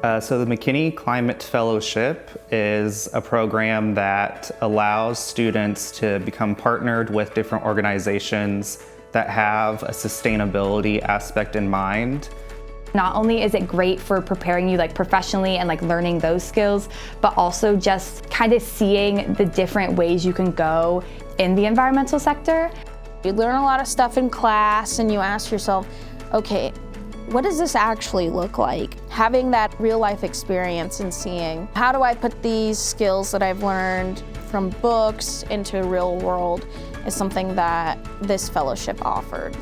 So the McKinney Climate Fellowship is a program that allows students to become partnered with different organizations that have a sustainability aspect in mind. Not only is it great for preparing you professionally and learning those skills, but also just kind of seeing the different ways you can go in the environmental sector. You learn a lot of stuff in class and you ask yourself, okay, what does this actually look like? Having that real life experience and seeing, how do I put these skills that I've learned from books into real world is something that this fellowship offered.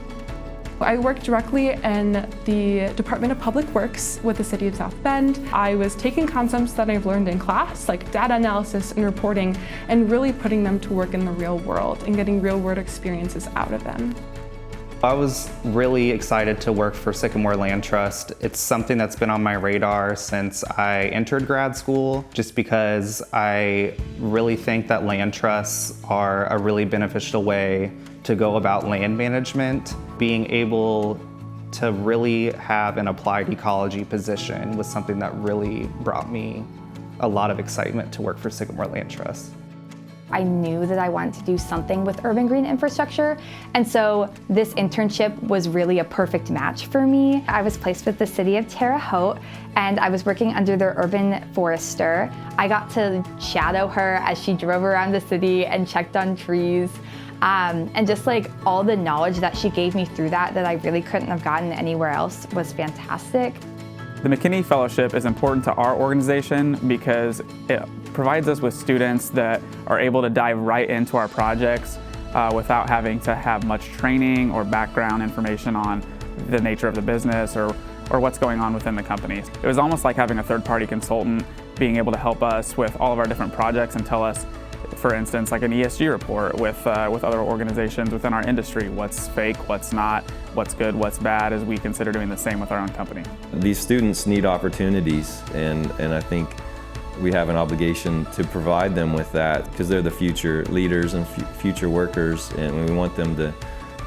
I worked directly in the Department of Public Works with the City of South Bend. I was taking concepts that I've learned in class, like data analysis and reporting, and really putting them to work in the real world and getting real world experiences out of them. I was really excited to work for Sycamore Land Trust. It's something that's been on my radar since I entered grad school, just because I really think that land trusts are a really beneficial way to go about land management. Being able to really have an applied ecology position was something that really brought me a lot of excitement to work for Sycamore Land Trust. I knew that I wanted to do something with urban green infrastructure, and so this internship was really a perfect match for me. I was placed with the City of Terre Haute, and I was working under their urban forester. I got to shadow her as she drove around the city and checked on trees. And just all the knowledge that she gave me through that I really couldn't have gotten anywhere else was fantastic. The McKinney Fellowship is important to our organization because it provides us with students that are able to dive right into our projects without having to have much training or background information on the nature of the business or what's going on within the company. It was almost like having a third-party consultant being able to help us with all of our different projects and tell us, for instance, like an ESG report with other organizations within our industry, what's fake, what's not, what's good, what's bad, as we consider doing the same with our own company. These students need opportunities, and I think we have an obligation to provide them with that because they're the future leaders and future workers, and we want them to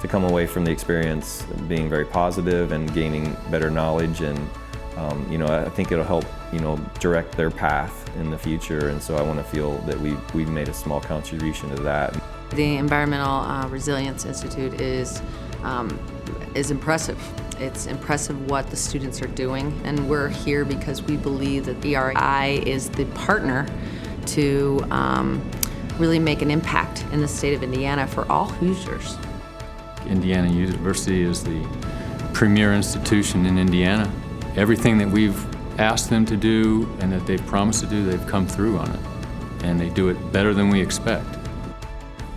come away from the experience being very positive and gaining better knowledge, and I think it'll help direct their path in the future, and so I want to feel that we've made a small contribution to that. The Environmental Resilience Institute is impressive. It's impressive what the students are doing, and we're here because we believe that ERI is the partner to really make an impact in the state of Indiana for all Hoosiers. Indiana University is the premier institution in Indiana. Everything that we've asked them to do and that they've promised to do, they've come through on it, and they do it better than we expect.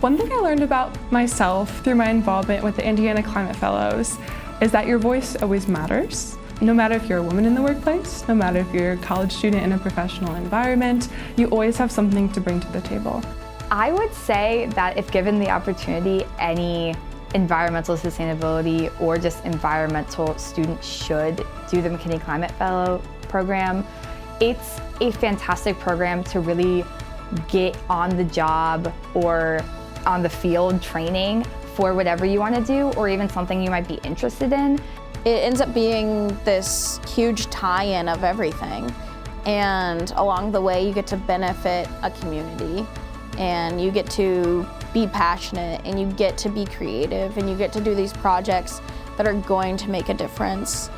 One thing I learned about myself through my involvement with the Indiana Climate Fellows is that your voice always matters. No matter if you're a woman in the workplace, no matter if you're a college student in a professional environment, you always have something to bring to the table. I would say that if given the opportunity, any environmental sustainability or just environmental student should do the McKinney Climate Fellow program. It's a fantastic program to really get on the job or on the field training for whatever you want to do, or even something you might be interested in. It ends up being this huge tie-in of everything, and along the way you get to benefit a community, and you get to be passionate, and you get to be creative, and you get to do these projects that are going to make a difference